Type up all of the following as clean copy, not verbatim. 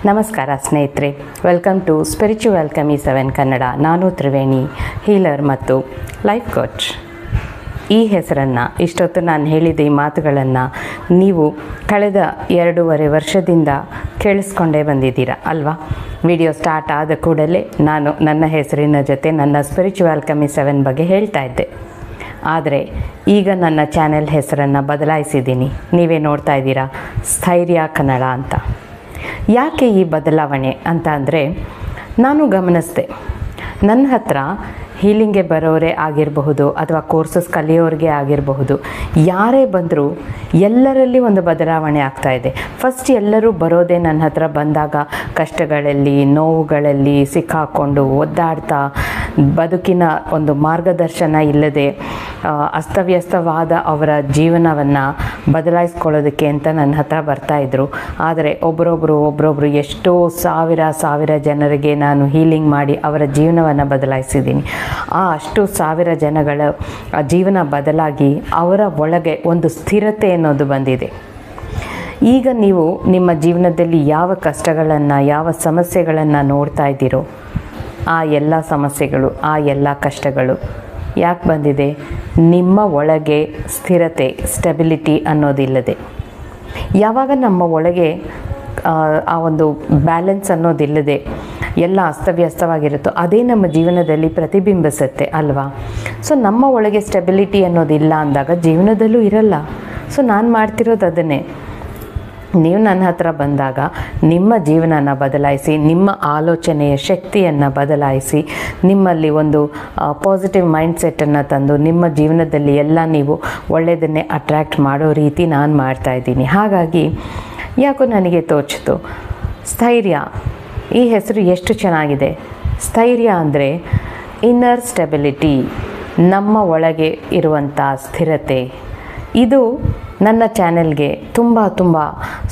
ನಮಸ್ಕಾರ ಸ್ನೇಹಿತರೆ, welcome to spiritual alchemy 7 Kannada. ನಾನು ತ್ರಿವೇಣಿ, ಹೀಲರ್ ಮತ್ತು ಲೈಫ್ ಕೋಚ್. ಈ ಹೆಸರನ್ನು ಇಷ್ಟೊತ್ತು ನಾನು ಹೇಳಿದ ಈ ಮಾತುಗಳನ್ನು ನೀವು ಕಳೆದ 2.5 ವರ್ಷದಿಂದ ಕೇಳಿಸ್ಕೊಂಡೇ ಬಂದಿದ್ದೀರಾ ಅಲ್ವಾ? ವಿಡಿಯೋ ಸ್ಟಾರ್ಟ್ ಆದ ಕೂಡಲೇ ನಾನು ನನ್ನ ಹೆಸರಿನ ಜೊತೆ ನನ್ನ ಸ್ಪಿರಿಚುವಲ್ ಆಲ್ಕೆಮಿ 7 ಬಗ್ಗೆ ಹೇಳ್ತಾ ಇದ್ದೆ. ಆದರೆ ಈಗ ನನ್ನ ಚಾನೆಲ್ ಹೆಸರನ್ನು ಬದಲಾಯಿಸಿದ್ದೀನಿ. ನೀವೇ ನೋಡ್ತಾ ಇದ್ದೀರಾ, ಸ್ಥೈರ್ಯ ಕನ್ನಡ ಅಂತ. ಯಾಕೆ ಈ ಬದಲಾವಣೆ ಅಂತ ಅಂದರೆ, ನಾನು ಗಮನಿಸಿದೆ, ನನ್ನ ಹತ್ರ ಹೀಲಿಂಗ್ಗೆ ಬರೋರೇ ಆಗಿರಬಹುದು ಅಥವಾ ಕೋರ್ಸಸ್ ಕಲಿಯೋರಿಗೆ ಆಗಿರಬಹುದು, ಯಾರೇ ಬಂದರೂ ಎಲ್ಲರಲ್ಲಿ ಒಂದು ಬದಲಾವಣೆ ಆಗ್ತಾಯಿದೆ. ಫಸ್ಟ್ ಎಲ್ಲರೂ ಬರೋದೇ ನನ್ನ ಹತ್ರ ಬಂದಾಗ ಕಷ್ಟಗಳಲ್ಲಿ, ನೋವುಗಳಲ್ಲಿ ಸಿಕ್ಕಾಕೊಂಡು ಒದ್ದಾಡ್ತಾ, ಬದುಕಿನ ಒಂದು ಮಾರ್ಗದರ್ಶನ ಇಲ್ಲದೆ ಅಸ್ತವ್ಯಸ್ತವಾದ ಅವರ ಜೀವನವನ್ನು ಬದಲಾಯಿಸ್ಕೊಳ್ಳೋದಕ್ಕೆ ಅಂತ ನನ್ನ ಹತ್ರ ಬರ್ತಾಯಿದ್ರು. ಆದರೆ ಒಬ್ಬರೊಬ್ಬರು ಎಷ್ಟೋ ಸಾವಿರ ಜನರಿಗೆ ನಾನು ಹೀಲಿಂಗ್ ಮಾಡಿ ಅವರ ಜೀವನವನ್ನು ಬದಲಾಯಿಸಿದ್ದೀನಿ. ಅಷ್ಟು ಸಾವಿರ ಜನಗಳ ಜೀವನ ಬದಲಾಗಿ ಅವರ ಒಳಗೆ ಒಂದು ಸ್ಥಿರತೆ ಅನ್ನೋದು ಬಂದಿದೆ. ಈಗ ನೀವು ನಿಮ್ಮ ಜೀವನದಲ್ಲಿ ಯಾವ ಕಷ್ಟಗಳನ್ನು, ಯಾವ ಸಮಸ್ಯೆಗಳನ್ನು ನೋಡ್ತಾ ಇದ್ದೀರೋ, ಆ ಎಲ್ಲ ಸಮಸ್ಯೆಗಳು, ಆ ಎಲ್ಲ ಕಷ್ಟಗಳು ಯಾಕೆ ಬಂದಿದೆ? ನಿಮ್ಮ ಒಳಗೆ ಸ್ಥಿರತೆ, ಸ್ಟೆಬಿಲಿಟಿ ಅನ್ನೋದಿಲ್ಲದೆ. ಯಾವಾಗ ನಮ್ಮ ಒಳಗೆ ಆ ಒಂದು ಬ್ಯಾಲೆನ್ಸ್ ಅನ್ನೋದಿಲ್ಲದೆ ಎಲ್ಲ ಅಸ್ತವ್ಯಸ್ತವಾಗಿರುತ್ತೋ, ಅದೇ ನಮ್ಮ ಜೀವನದಲ್ಲಿ ಪ್ರತಿಬಿಂಬಿಸುತ್ತೆ ಅಲ್ವಾ? ಸೊ ನಮ್ಮ ಒಳಗೆ ಸ್ಟೆಬಿಲಿಟಿ ಅನ್ನೋದಿಲ್ಲ ಅಂದಾಗ ಜೀವನದಲ್ಲೂ ಇರಲ್ಲ. ಸೊ ನಾನು ಮಾಡ್ತಿರೋದು ಅದನ್ನೇ. ನೀವು ನನ್ನ ಹತ್ರ ಬಂದಾಗ ನಿಮ್ಮ ಜೀವನನ ಬದಲಾಯಿಸಿ, ನಿಮ್ಮ ಆಲೋಚನೆಯ ಶಕ್ತಿಯನ್ನು ಬದಲಾಯಿಸಿ, ನಿಮ್ಮಲ್ಲಿ ಒಂದು ಪಾಸಿಟಿವ್ ಮೈಂಡ್ಸೆಟ್ಟನ್ನು ತಂದು ನಿಮ್ಮ ಜೀವನದಲ್ಲಿ ಎಲ್ಲ ನೀವು ಒಳ್ಳೆಯದನ್ನೇ ಅಟ್ರ್ಯಾಕ್ಟ್ ಮಾಡೋ ರೀತಿ ನಾನು ಮಾಡ್ತಾಯಿದ್ದೀನಿ. ಹಾಗಾಗಿ ಯಾಕೋ ನನಗೆ ತೋಚಿತು, ಸ್ಥೈರ್ಯ ಈ ಹೆಸರು ಎಷ್ಟು ಚೆನ್ನಾಗಿದೆ. ಸ್ಥೈರ್ಯ ಅಂದರೆ ಇನ್ನರ್ ಸ್ಟೆಬಿಲಿಟಿ, ನಮ್ಮ ಒಳಗೆ ಇರುವಂಥ ಸ್ಥಿರತೆ. ಇದು ನನ್ನ ಚಾನೆಲ್ಗೆ ತುಂಬ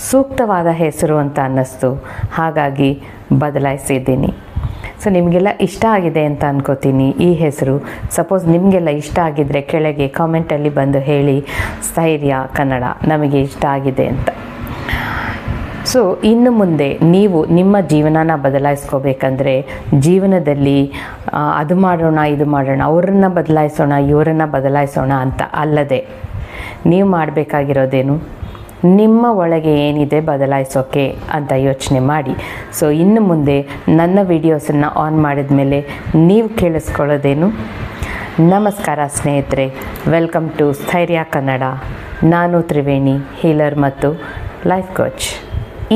ಸೂಕ್ತವಾದ ಹೆಸರು ಅಂತ ಅನ್ನಿಸ್ತು. ಹಾಗಾಗಿ ಬದಲಾಯಿಸಿದ್ದೀನಿ. ಸೊ ನಿಮಗೆಲ್ಲ ಇಷ್ಟ ಆಗಿದೆ ಅಂತ ಅನ್ಕೋತೀನಿ ಈ ಹೆಸರು. ಸಪೋಸ್ ನಿಮಗೆಲ್ಲ ಇಷ್ಟ ಆಗಿದ್ದರೆ ಕೆಳಗೆ ಕಾಮೆಂಟಲ್ಲಿ ಬಂದು ಹೇಳಿ, ಸ್ಥೈರ್ಯ ಕನ್ನಡ ನಮಗೆ ಇಷ್ಟ ಆಗಿದೆ ಅಂತ. ಸೊ ಇನ್ನು ಮುಂದೆ ನೀವು ನಿಮ್ಮ ಜೀವನನ ಬದಲಾಯಿಸ್ಕೋಬೇಕಂದ್ರೆ, ಜೀವನದಲ್ಲಿ ಅದು ಮಾಡೋಣ ಇದು ಮಾಡೋಣ, ಅವರನ್ನು ಬದಲಾಯಿಸೋಣ ಇವರನ್ನು ಬದಲಾಯಿಸೋಣ ಅಂತ ಅಲ್ಲದೆ, ನೀವು ಮಾಡಬೇಕಾಗಿರೋದೇನು, ನಿಮ್ಮ ಒಳಗೆ ಏನಿದೆ ಬದಲಾಯಿಸೋಕೆ ಅಂತ ಯೋಚನೆ ಮಾಡಿ. ಸೊ ಇನ್ನು ಮುಂದೆ ನನ್ನ ವಿಡಿಯೋಸನ್ನು ಆನ್ ಮಾಡಿದ ಮೇಲೆ ನೀವು ಕೇಳಿಸ್ಕೊಳ್ಳೋದೇನು? ನಮಸ್ಕಾರ ಸ್ನೇಹಿತರೆ, ವೆಲ್ಕಮ್ ಟು ಸ್ಥೈರ್ಯ ಕನ್ನಡ. ನಾನು ತ್ರಿವೇಣಿ, ಹೀಲರ್ ಮತ್ತು ಲೈಫ್ ಕೋಚ್.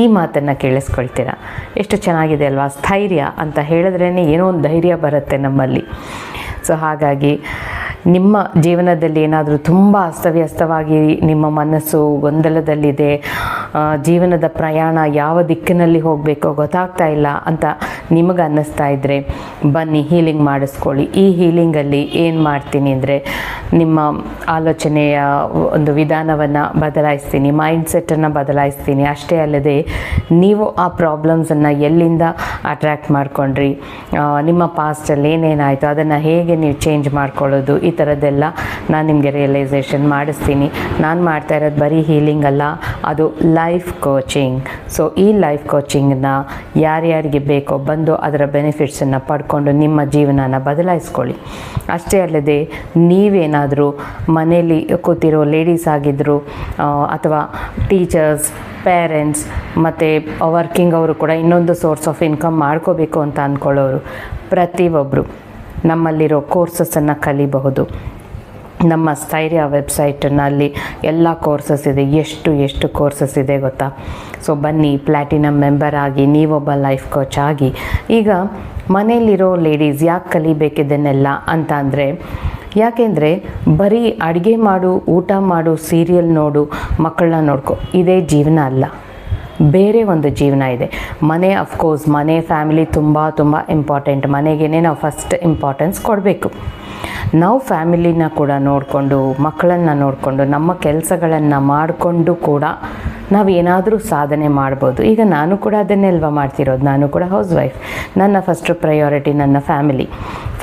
ಈ ಮಾತನ್ನು ಕೇಳಿಸ್ಕೊಳ್ತೀರಾ? ಎಷ್ಟು ಚೆನ್ನಾಗಿದೆ ಅಲ್ವಾ? ಸ್ಥೈರ್ಯ ಅಂತ ಹೇಳಿದ್ರೇ ಏನೋ ಒಂದು ಧೈರ್ಯ ಬರುತ್ತೆ ನಮ್ಮಲ್ಲಿ. ಸೊ ಹಾಗಾಗಿ ನಿಮ್ಮ ಜೀವನದಲ್ಲಿ ಏನಾದರೂ ತುಂಬ ಅಸ್ತವ್ಯಸ್ತವಾಗಿ ನಿಮ್ಮ ಮನಸ್ಸು ಗೊಂದಲದಲ್ಲಿದೆ, ಜೀವನದ ಪ್ರಯಾಣ ಯಾವ ದಿಕ್ಕಿನಲ್ಲಿ ಹೋಗಬೇಕೋ ಗೊತ್ತಾಗ್ತಾ ಇಲ್ಲ ಅಂತ ನಿಮಗೆ ಅನ್ನಿಸ್ತಾ ಇದ್ದರೆ ಬನ್ನಿ, ಹೀಲಿಂಗ್ ಮಾಡಿಸ್ಕೊಳ್ಳಿ. ಈ ಹೀಲಿಂಗಲ್ಲಿ ಏನು ಮಾಡ್ತೀನಿ ಅಂದರೆ, ನಿಮ್ಮ ಆಲೋಚನೆಯ ಒಂದು ವಿಧಾನವನ್ನು ಬದಲಾಯಿಸ್ತೀನಿ, ಮೈಂಡ್ಸೆಟ್ಟನ್ನು ಬದಲಾಯಿಸ್ತೀನಿ. ಅಷ್ಟೇ ಅಲ್ಲದೆ ನೀವು ಆ ಪ್ರಾಬ್ಲಮ್ಸನ್ನು ಎಲ್ಲಿಂದ ಅಟ್ರ್ಯಾಕ್ಟ್ ಮಾಡ್ಕೊಂಡ್ರಿ, ನಿಮ್ಮ ಪಾಸ್ಟಲ್ಲಿ ಏನೇನಾಯಿತು ಅದನ್ನು ಹೇಗೆ ನೀವು ಚೇಂಜ್ ಮಾಡ್ಕೊಳ್ಳೋದು, ಈ ಥರದ್ದೆಲ್ಲ ನಾನು ನಿಮಗೆ ರಿಯಲೈಸೇಷನ್ ಮಾಡಿಸ್ತೀನಿ. ನಾನು ಮಾಡ್ತಾ ಇರೋದು ಬರೀ ಹೀಲಿಂಗ್ ಅಲ್ಲ, ಅದು ಲೈಫ್ ಕೋಚಿಂಗ್. ಸೊ ಈ ಲೈಫ್ ಕೋಚಿಂಗನ್ನ ಯಾರ್ಯಾರಿಗೆ ಬೇಕೋ ಬಂದು ಅದರ ಬೆನಿಫಿಟ್ಸನ್ನು ಪಡ್ಕೊಂಡು ನಿಮ್ಮ ಜೀವನನ ಬದಲಾಯಿಸ್ಕೊಳ್ಳಿ. ಅಷ್ಟೇ ಅಲ್ಲದೆ ನೀವೇನಾದರೂ ಮನೇಲಿ ಕೂತಿರೋ ಲೇಡೀಸ್ ಆಗಿದ್ದರು ಅಥವಾ ಟೀಚರ್ಸ್, ಪೇರೆಂಟ್ಸ್ ಮತ್ತು ವರ್ಕಿಂಗ್ ಅವರು ಕೂಡ ಇನ್ನೊಂದು ಸೋರ್ಸ್ ಆಫ್ ಇನ್ಕಮ್ ಮಾಡ್ಕೋಬೇಕು ಅಂತ ಅಂದ್ಕೊಳ್ಳೋರು, ಪ್ರತಿಯೊಬ್ಬರು ನಮ್ಮಲ್ಲಿರೋ ಕೋರ್ಸಸನ್ನು ಕಲಿಬಹುದು. ನಮ್ಮ ಸ್ಥೈರ್ಯ ವೆಬ್ಸೈಟ್ನಲ್ಲಿ ಎಲ್ಲ ಕೋರ್ಸಸ್ ಇದೆ. ಎಷ್ಟು ಕೋರ್ಸಸ್ ಇದೆ ಗೊತ್ತಾ? ಸೊ ಬನ್ನಿ, ಪ್ಲ್ಯಾಟಿನಮ್ ಮೆಂಬರ್ ಆಗಿ ನೀವೊಬ್ಬ ಲೈಫ್ ಕೋಚ್ ಆಗಿ. ಈಗ ಮನೆಯಲ್ಲಿರೋ ಲೇಡೀಸ್ ಯಾಕೆ ಕಲಿಬೇಕಿದನ್ನೆಲ್ಲ ಅಂತ ಅಂದರೆ, ಯಾಕೆಂದರೆ ಬರೀ ಅಡುಗೆ ಮಾಡು, ಊಟ ಮಾಡು, ಸೀರಿಯಲ್ ನೋಡು, ಮಕ್ಕಳನ್ನ ನೋಡ್ಕೊ, ಇದೇ ಜೀವನ ಅಲ್ಲ. ಬೇರೆ ಒಂದು ಜೀವನ ಇದೆ. ಮನೆ, ಅಫ್ಕೋರ್ಸ್ ಮನೆ, ಫ್ಯಾಮಿಲಿ ತುಂಬ ಇಂಪಾರ್ಟೆಂಟ್. ಮನೆಗೇ ನಾವು ಫಸ್ಟ್ ಇಂಪಾರ್ಟೆನ್ಸ್ ಕೊಡಬೇಕು. ನಾವು ಫ್ಯಾಮಿಲಿನ ಕೂಡ ನೋಡಿಕೊಂಡು, ಮಕ್ಕಳನ್ನು ನೋಡಿಕೊಂಡು, ನಮ್ಮ ಕೆಲಸಗಳನ್ನು ಮಾಡಿಕೊಂಡು ಕೂಡ ನಾವು ಏನಾದರೂ ಸಾಧನೆ ಮಾಡ್ಬೋದು. ಈಗ ನಾನು ಕೂಡ ಅದನ್ನೇ ಅಲ್ವಾ ಮಾಡ್ತಿರೋದು. ನಾನು ಕೂಡ ಹೌಸ್ ವೈಫ್. ನನ್ನ ಫಸ್ಟ್ ಪ್ರಯಾರಿಟಿ ನನ್ನ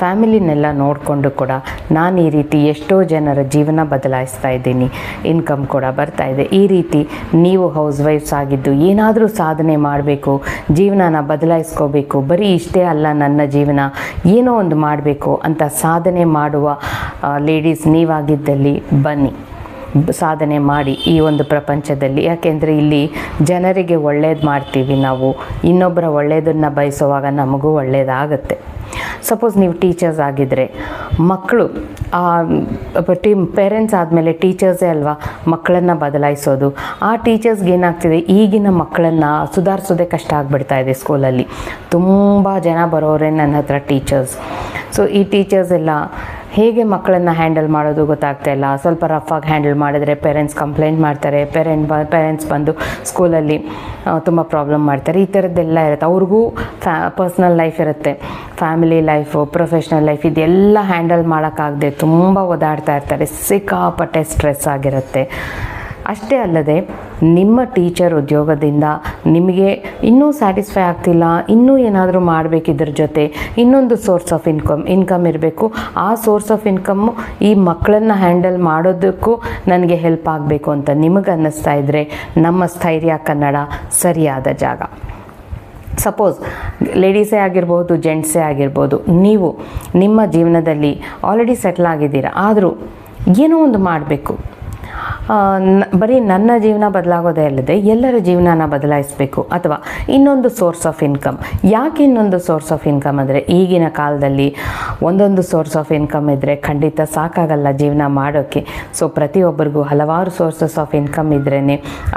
ಫ್ಯಾಮಿಲಿನೆಲ್ಲ ನೋಡಿಕೊಂಡು ಕೂಡ ನಾನು ಈ ರೀತಿ ಎಷ್ಟೋ ಜನರ ಜೀವನ ಬದಲಾಯಿಸ್ತಾ ಇದ್ದೀನಿ. ಇನ್ಕಮ್ ಕೂಡ ಬರ್ತಾ ಇದೆ. ಈ ರೀತಿ ನೀವು ಹೌಸ್ ವೈಫ್ಸ್ ಆಗಿದ್ದು ಏನಾದರೂ ಸಾಧನೆ ಮಾಡಬೇಕು, ಜೀವನನ ಬದಲಾಯಿಸ್ಕೋಬೇಕು, ಬರೀ ಇಷ್ಟೇ ಅಲ್ಲ ನನ್ನ ಜೀವನ, ಏನೋ ಒಂದು ಮಾಡಬೇಕು ಅಂತ ಸಾಧನೆ ಮಾಡುವ ಲೇಡೀಸ್ ನೀವಾಗಿದ್ದಲ್ಲಿ ಬನ್ನಿ, ಸಾಧನೆ ಮಾಡಿ ಈ ಒಂದು ಪ್ರಪಂಚದಲ್ಲಿ. ಯಾಕೆಂದರೆ ಇಲ್ಲಿ ಜನರಿಗೆ ಒಳ್ಳೇದು ಮಾಡ್ತೀವಿ ನಾವು, ಇನ್ನೊಬ್ಬರ ಒಳ್ಳೆಯದನ್ನು ಬಯಸುವಾಗ ನಮಗೂ ಒಳ್ಳೆಯದಾಗುತ್ತೆ. ಸಪೋಸ್ ನೀವು ಟೀಚರ್ಸ್ ಆಗಿದ್ದರೆ ಮಕ್ಕಳು ಪೇರೆಂಟ್ಸ್ ಆದಮೇಲೆ ಟೀಚರ್ಸೇ ಅಲ್ವಾ ಮಕ್ಕಳನ್ನು ಬದಲಾಯಿಸೋದು. ಆ ಟೀಚರ್ಸ್ಗೆ ಏನಾಗ್ತಿದೆ, ಈಗಿನ ಮಕ್ಕಳನ್ನು ಸುಧಾರಿಸೋದೇ ಕಷ್ಟ ಆಗಿಬಿಡ್ತಾ ಇದೆ. ಸ್ಕೂಲಲ್ಲಿ ತುಂಬ ಜನ ಬರೋರೇ ನನ್ನ ಹತ್ರ ಟೀಚರ್ಸ್. ಸೊ ಈ ಟೀಚರ್ಸ್ ಎಲ್ಲ ಹೇಗೆ ಮಕ್ಕಳನ್ನು ಹ್ಯಾಂಡಲ್ ಮಾಡೋದು ಗೊತ್ತಾಗ್ತಾ ಇಲ್ಲ. ಸ್ವಲ್ಪ ರಫಾಗಿ ಹ್ಯಾಂಡಲ್ ಮಾಡಿದ್ರೆ ಪೇರೆಂಟ್ಸ್ ಕಂಪ್ಲೇಂಟ್ ಮಾಡ್ತಾರೆ, ಪೇರೆಂಟ್ಸ್ ಬಂದು ಸ್ಕೂಲಲ್ಲಿ ತುಂಬ ಪ್ರಾಬ್ಲಮ್ ಮಾಡ್ತಾರೆ. ಈ ಥರದ್ದೆಲ್ಲ ಇರುತ್ತೆ. ಅವ್ರಿಗೂ ಪರ್ಸ್ನಲ್ ಲೈಫ್ ಇರುತ್ತೆ, ಫ್ಯಾಮಿಲಿ ಲೈಫು, ಪ್ರೊಫೆಷ್ನಲ್ ಲೈಫ್, ಇದೆಲ್ಲ ಹ್ಯಾಂಡಲ್ ಮಾಡೋಕ್ಕಾಗದೆ ತುಂಬ ಓದಾಡ್ತಾ ಇರ್ತಾರೆ. ಸಿಕ್ಕಾಪಟ್ಟೆ ಸ್ಟ್ರೆಸ್ ಆಗಿರುತ್ತೆ. ಅಷ್ಟೇ ಅಲ್ಲದೆ ನಿಮ್ಮ ಟೀಚರ್ ಉದ್ಯೋಗದಿಂದ ನಿಮಗೆ ಇನ್ನೂ ಸ್ಯಾಟಿಸ್ಫೈ ಆಗ್ತಿಲ್ಲ, ಇನ್ನೂ ಏನಾದರೂ ಮಾಡಬೇಕಿದ್ರ ಜೊತೆ ಇನ್ನೊಂದು ಸೋರ್ಸ್ ಆಫ್ ಇನ್ಕಮ್ ಇರಬೇಕು. ಆ ಸೋರ್ಸ್ ಆಫ್ ಇನ್ಕಮ್ಮು ಈ ಮಕ್ಕಳನ್ನು ಹ್ಯಾಂಡಲ್ ಮಾಡೋದಕ್ಕೂ ನನಗೆ ಹೆಲ್ಪ್ ಆಗಬೇಕು ಅಂತ ನಿಮಗೆ ಅನ್ನಿಸ್ತಾ ಇದ್ದರೆ ನಮ್ಮ ಸ್ಥೈರ್ಯ ಕನ್ನಡ ಸರಿಯಾದ ಜಾಗ. ಸಪೋಸ್ ಲೇಡೀಸೇ ಆಗಿರ್ಬೋದು, ಜೆಂಟ್ಸೇ ಆಗಿರ್ಬೋದು, ನೀವು ನಿಮ್ಮ ಜೀವನದಲ್ಲಿ ಆಲ್ರೆಡಿ ಸೆಟ್ಲ್ ಆಗಿದ್ದೀರಾ, ಆದರೂ ಏನೋ ಒಂದು ಮಾಡಬೇಕು. ಬರೀ ನನ್ನ ಜೀವನ ಬದಲಾಗೋದೇ ಅಲ್ಲದೆ ಎಲ್ಲರ ಜೀವನನ ಬದಲಾಯಿಸಬೇಕು. ಅಥವಾ ಇನ್ನೊಂದು ಸೋರ್ಸ್ ಆಫ್ ಇನ್ಕಮ್. ಯಾಕೆ ಇನ್ನೊಂದು ಸೋರ್ಸ್ ಆಫ್ ಇನ್ಕಮ್ ಅಂದರೆ, ಈಗಿನ ಕಾಲದಲ್ಲಿ ಒಂದೊಂದು ಸೋರ್ಸ್ ಆಫ್ ಇನ್ಕಮ್ ಇದ್ದರೆ ಖಂಡಿತ ಸಾಕಾಗಲ್ಲ ಜೀವನ ಮಾಡೋಕ್ಕೆ. ಸೊ ಪ್ರತಿಯೊಬ್ಬರಿಗೂ ಹಲವಾರು ಸೋರ್ಸಸ್ ಆಫ್ ಇನ್ಕಮ್ ಇದ್ರೇ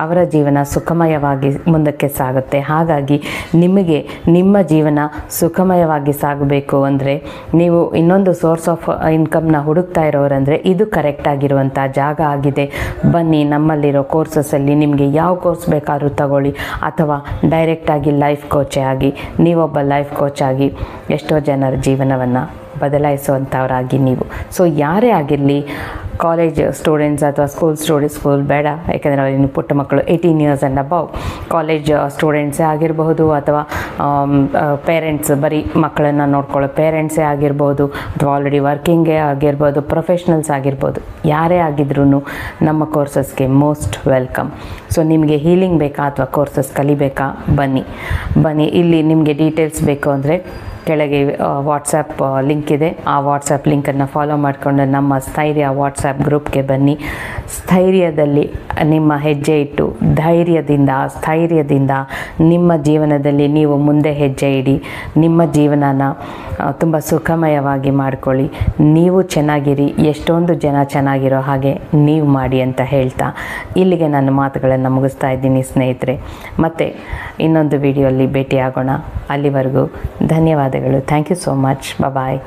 ಅವರ ಜೀವನ ಸುಖಮಯವಾಗಿ ಮುಂದಕ್ಕೆ ಸಾಗುತ್ತೆ. ಹಾಗಾಗಿ ನಿಮಗೆ ನಿಮ್ಮ ಜೀವನ ಸುಖಮಯವಾಗಿ ಸಾಗಬೇಕು ಅಂದರೆ ನೀವು ಇನ್ನೊಂದು ಸೋರ್ಸ್ ಆಫ್ ಇನ್ಕಮ್ನ ಹುಡುಕ್ತಾ ಇರೋರಂದರೆ ಇದು ಕರೆಕ್ಟಾಗಿರುವಂಥ ಜಾಗ ಆಗಿದೆ. ಬನ್ನಿ, ನಮ್ಮಲ್ಲಿರೋ ಕೋರ್ಸಸಲ್ಲಿ ನಿಮಗೆ ಯಾವ ಕೋರ್ಸ್ ಬೇಕಾದ್ರೂ ತಗೊಳ್ಳಿ, ಅಥವಾ ಡೈರೆಕ್ಟಾಗಿ ಲೈಫ್ ಕೋಚೇ ಆಗಿ, ನೀವೊಬ್ಬ ಲೈಫ್ ಕೋಚ್ ಆಗಿ ಎಷ್ಟೋ ಜನರ ಜೀವನವನ್ನು ಬದಲಾಯಿಸುವಂಥವರಾಗಿ ನೀವು. ಸೊ ಯಾರೇ ಆಗಿರಲಿ, ಕಾಲೇಜ್ ಸ್ಟೂಡೆಂಟ್ಸ್ ಅಥವಾ ಸ್ಕೂಲ್ ಬೇಡ, ಯಾಕೆಂದರೆ ಅವ್ರಿನ್ನು ಪುಟ್ಟ ಮಕ್ಕಳು 18 years ಆ್ಯಂಡ್ ಅಬವ್, ಕಾಲೇಜ್ ಸ್ಟೂಡೆಂಟ್ಸೇ ಆಗಿರಬಹುದು, ಅಥವಾ ಪೇರೆಂಟ್ಸ್ ಬರೀ ಮಕ್ಕಳನ್ನು ನೋಡ್ಕೊಳ್ಳೋ ಪೇರೆಂಟ್ಸೇ ಆಗಿರ್ಬೋದು, ಅಥವಾ ಆಲ್ರೆಡಿ ವರ್ಕಿಂಗೇ ಆಗಿರ್ಬೋದು, ಪ್ರೊಫೆಷ್ನಲ್ಸ್ ಆಗಿರ್ಬೋದು, ಯಾರೇ ಆಗಿದ್ರೂ ನಮ್ಮ ಕೋರ್ಸಸ್ಗೆ ಮೋಸ್ಟ್ ವೆಲ್ಕಮ್. ಸೊ ನಿಮಗೆ ಹೀಲಿಂಗ್ ಬೇಕಾ ಅಥವಾ ಕೋರ್ಸಸ್ ಕಲಿಬೇಕಾ, ಬನ್ನಿ. ಇಲ್ಲಿ ನಿಮಗೆ ಡೀಟೇಲ್ಸ್ ಬೇಕು ಅಂದರೆ ಕೆಳಗೆ ವಾಟ್ಸಪ್ ಲಿಂಕ್ ಇದೆ. ಆ ವಾಟ್ಸಪ್ ಲಿಂಕನ್ನು ಫಾಲೋ ಮಾಡಿಕೊಂಡು ನಮ್ಮ ಸ್ಥೈರ್ಯ ವಾಟ್ಸಪ್ ಗ್ರೂಪ್ಗೆ ಬನ್ನಿ. ಸ್ಥೈರ್ಯದಲ್ಲಿ ನಿಮ್ಮ ಹೆಜ್ಜೆ ಇಟ್ಟು ಸ್ಥೈರ್ಯದಿಂದ ನಿಮ್ಮ ಜೀವನದಲ್ಲಿ ನೀವು ಮುಂದೆ ಹೆಜ್ಜೆ ಇಡಿ. ನಿಮ್ಮ ಜೀವನನ ತುಂಬ ಸುಖಮಯವಾಗಿ ಮಾಡ್ಕೊಳ್ಳಿ. ನೀವು ಚೆನ್ನಾಗಿರಿ, ಎಷ್ಟೊಂದು ಜನ ಚೆನ್ನಾಗಿರೋ ಹಾಗೆ ನೀವು ಮಾಡಿ ಅಂತ ಹೇಳ್ತಾ ಇಲ್ಲಿಗೆ ನನ್ನ ಮಾತುಗಳನ್ನು ಮುಗಿಸ್ತಾ ಇದ್ದೀನಿ ಸ್ನೇಹಿತರೆ. ಮತ್ತು ಇನ್ನೊಂದು ವಿಡಿಯೋಲ್ಲಿ ಭೇಟಿಯಾಗೋಣ. ಅಲ್ಲಿವರೆಗೂ ಧನ್ಯವಾದಗಳು. Thank you so much. Bye.